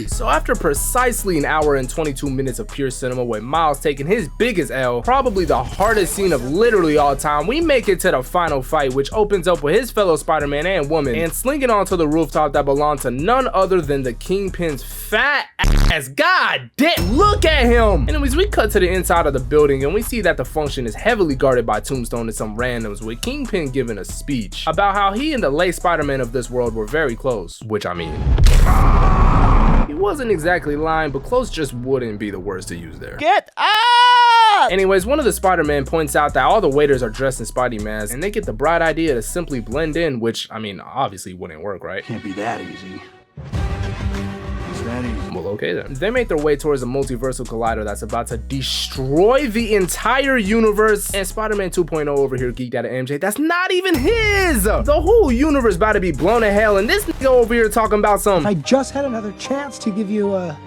So after precisely an hour and 22 minutes of pure cinema with Miles taking his biggest L, probably the hardest scene of literally all time, we make it to the final fight, which opens up with his fellow Spider-Man and woman and slinging onto the rooftop that belonged to none other than the Kingpin's fat ass. God damn, look at him. Anyways, we cut to the inside of the building and we see that the function is heavily guarded by Tombstone and some randoms, with Kingpin giving a speech about how he and the late Spider-Man of this world were very close, which I mean, he wasn't exactly lying, but close just wouldn't be the words to use there. Get up! Anyways, one of the Spider-Man points out that all the waiters are dressed in Spidey masks, and they get the bright idea to simply blend in, which, I mean, obviously wouldn't work, right? Can't be that easy. It's that easy. Well, okay then. They make their way towards a multiversal collider that's about to destroy the entire universe, and Spider-Man 2.0 over here geeked out of MJ. That's not even his! The whole universe about to be blown to hell, and this nigga over here talking about some... I just had another chance to give you, the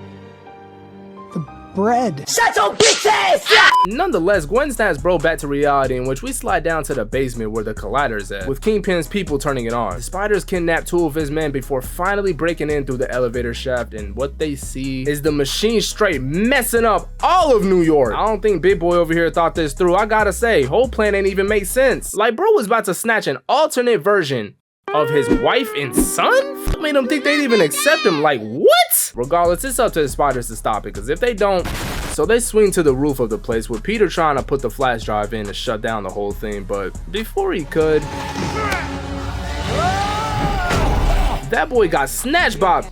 bread. Shut your bitch ass! Nonetheless, Gwen snaps bro back to reality, in which we slide down to the basement where the collider is at, with Kingpin's people turning it on. The Spiders kidnap 2 of his men before finally breaking in through the elevator shaft, and what they see is the machine straight messing up all of New York. I don't think Big Boy over here thought this through. I gotta say, whole plan ain't even make sense. Like, bro was about to snatch an alternate version of his wife and son? What made them think they'd even accept him? Like, what? Regardless, it's up to the Spiders to stop it, because if they don't... So they swing to the roof of the place, with Peter trying to put the flash drive in to shut down the whole thing, but before he could... that boy got snatched by...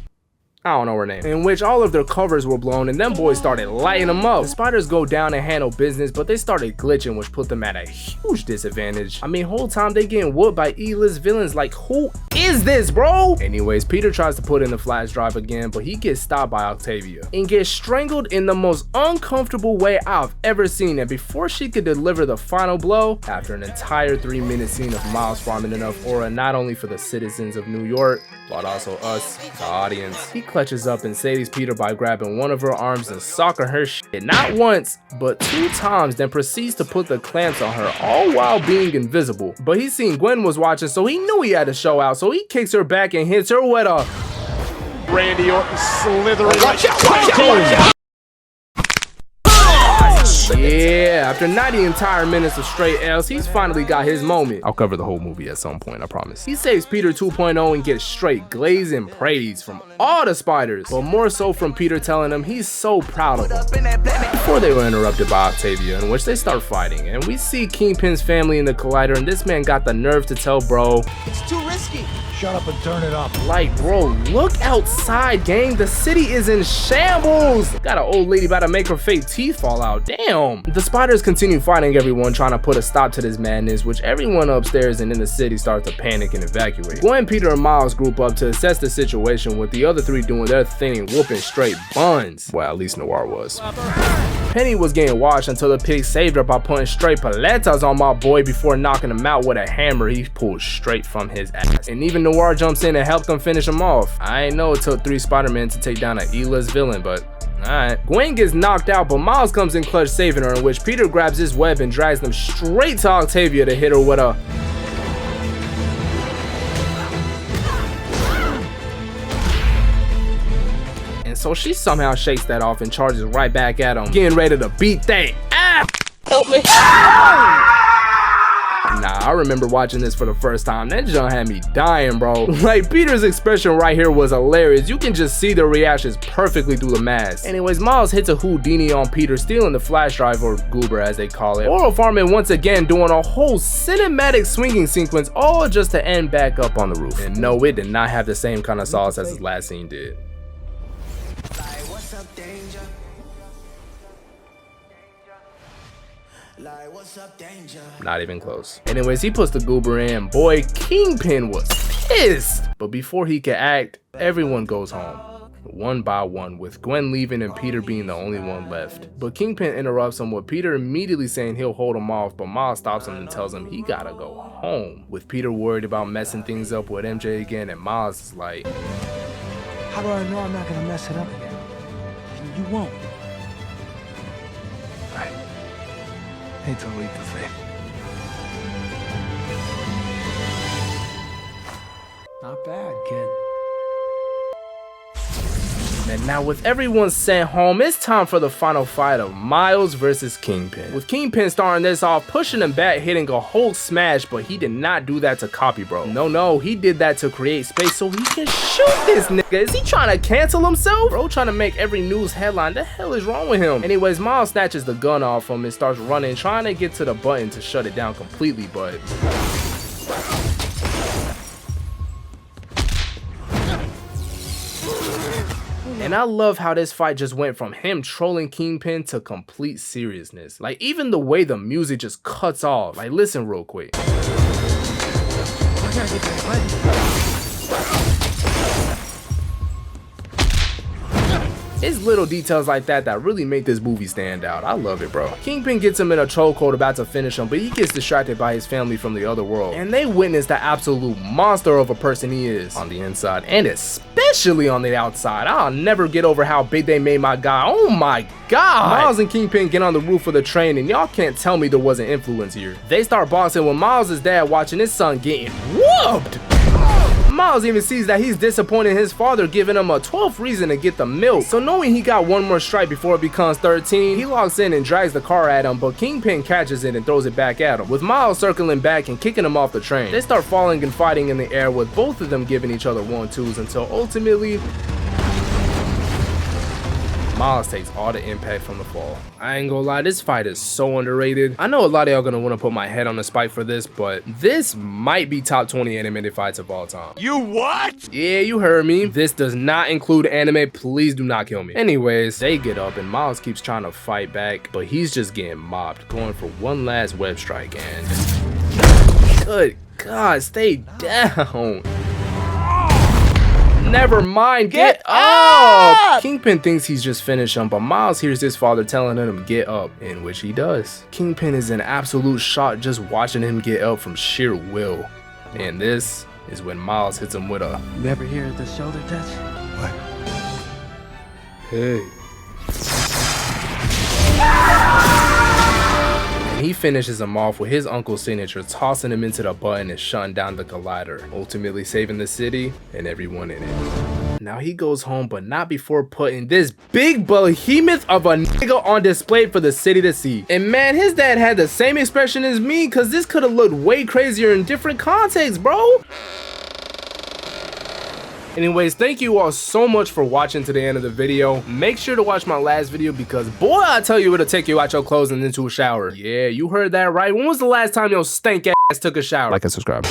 I don't know her name, in which all of their covers were blown and them boys started lighting them up. The Spiders go down and handle business, but they started glitching, which put them at a huge disadvantage. I mean, whole time they getting whooped by E-list villains. Like, who is this, bro? Anyways, Peter tries to put in the flash drive again, but he gets stopped by Octavia and gets strangled in the most uncomfortable way I've ever seen. And before she could deliver the final blow, after an entire 3-minute scene of Miles farming enough aura not only for the citizens of New York, but also us, the audience, he clutches up and saves Peter by grabbing one of her arms and socking her shit not once, but 2 times, then proceeds to put the clamps on her, all while being invisible. But he seen Gwen was watching, so he knew he had to show out, so he kicks her back and hits her with a... Randy Orton slithering. Watch out, watch out, watch out! Yeah, after 90 entire minutes of straight L's, he's finally got his moment. I'll cover the whole movie at some point, I promise. He saves Peter 2.0 and gets straight glazing praise from all the Spiders, but more so from Peter telling him he's so proud of him. Before they were interrupted by Octavia, in which they start fighting, and we see Kingpin's family in the collider, and this man got the nerve to tell bro, It's too risky. Shut up and turn it up. like, bro, look outside, gang. The city is in shambles. Got an old lady about to make her fake teeth fall out. Damn. The Spiders continue fighting everyone, trying to put a stop to this madness, which everyone upstairs and in the city starts to panic and evacuate. Gwen, Peter, and Miles group up to assess the situation, with the other 3 doing their thing, whooping straight buns. Well, at least Noir was. Penny was getting washed until the pig saved her by putting straight paletas on my boy before knocking him out with a hammer he pulled straight from his ass. And even Noir jumps in and helps them finish him off. I ain't know it took 3 Spider-Men to take down an E-list villain, but alright. Gwen gets knocked out, but Miles comes in clutch, saving her, in which Peter grabs his web and drags them straight to Octavia to hit her with a... So she somehow shakes that off and charges right back at him, getting ready to beat that. Ah! Help me. Nah, I remember watching this for the first time. That junk had me dying, bro. Like, Peter's expression right here was hilarious. You can just see the reactions perfectly through the mask. Anyways, Miles hits a Houdini on Peter, stealing the flash drive, or goober as they call it. Oral farming once again doing a whole cinematic swinging sequence, all just to end back up on the roof. And no, it did not have the same kind of sauce as his last scene did. Not even close. Anyways, he puts the goober in. Boy, Kingpin was pissed. But before he could act, everyone goes home, one by one, with Gwen leaving and Peter being the only one left. But Kingpin interrupts him, with Peter immediately saying he'll hold him off, but Miles stops him and tells him he gotta go home, with Peter worried about messing things up with MJ again, and Miles is like, How do I know I'm not gonna mess it up again? You won't. I hate to leave the thing. Not bad, kid. And now with everyone sent home, it's time for the final fight of Miles versus Kingpin. With Kingpin starting this off, pushing him back, hitting a Hulk smash, but he did not do that to copy bro. No, he did that to create space so he can shoot this nigga. Is he trying to cancel himself? Bro trying to make every news headline. The hell is wrong with him? Anyways, Miles snatches the gun off him and starts running, trying to get to the button to shut it down completely, but and I love how this fight just went from him trolling Kingpin to complete seriousness. Like, even the way the music just cuts off. Like, listen real quick. I gotta get that button. It's little details like that that really make this movie stand out. I love it, bro. Kingpin gets him in a chokehold about to finish him, but he gets distracted by his family from the other world. And they witness the absolute monster of a person he is on the inside, and especially on the outside. I'll never get over how big they made my guy. Oh my god. Miles and Kingpin get on the roof of the train, and y'all can't tell me there wasn't influence here. They start boxing with Miles' dad watching his son getting whooped. Miles even sees that he's disappointing his father, giving him a 12th reason to get the milk. So knowing he got one more strike before it becomes 13, he locks in and drags the car at him, but Kingpin catches it and throws it back at him, with Miles circling back and kicking him off the train. They start falling and fighting in the air, with both of them giving each other 1-2s until ultimately Miles takes all the impact from the fall. I ain't gonna lie, this fight is so underrated. I know a lot of y'all gonna wanna put my head on the spike for this, but this might be top 20 animated fights of all time. You what? Yeah, you heard me. This does not include anime. Please do not kill me. Anyways, they get up and Miles keeps trying to fight back, but he's just getting mobbed, going for one last web strike and... Good God, stay down. Never mind, get up! Kingpin thinks he's just finished him, but Miles hears his father telling him get up, in which he does. Kingpin is in absolute shock just watching him get up from sheer will. And this is when Miles hits him with a... You ever hear the shoulder touch? What? Hey. And he finishes him off with his uncle's signature, tossing him into the button and shutting down the collider, ultimately saving the city and everyone in it. Now he goes home, but not before putting this big behemoth of a nigga on display for the city to see. And man, his dad had the same expression as me, cause this could have looked way crazier in different contexts, bro. Anyways, thank you all so much for watching to the end of the video. Make sure to watch my last video because boy, I tell you it'll take you out your clothes and into a shower. Yeah, you heard that right. When was the last time your stank ass took a shower? Like and subscribe.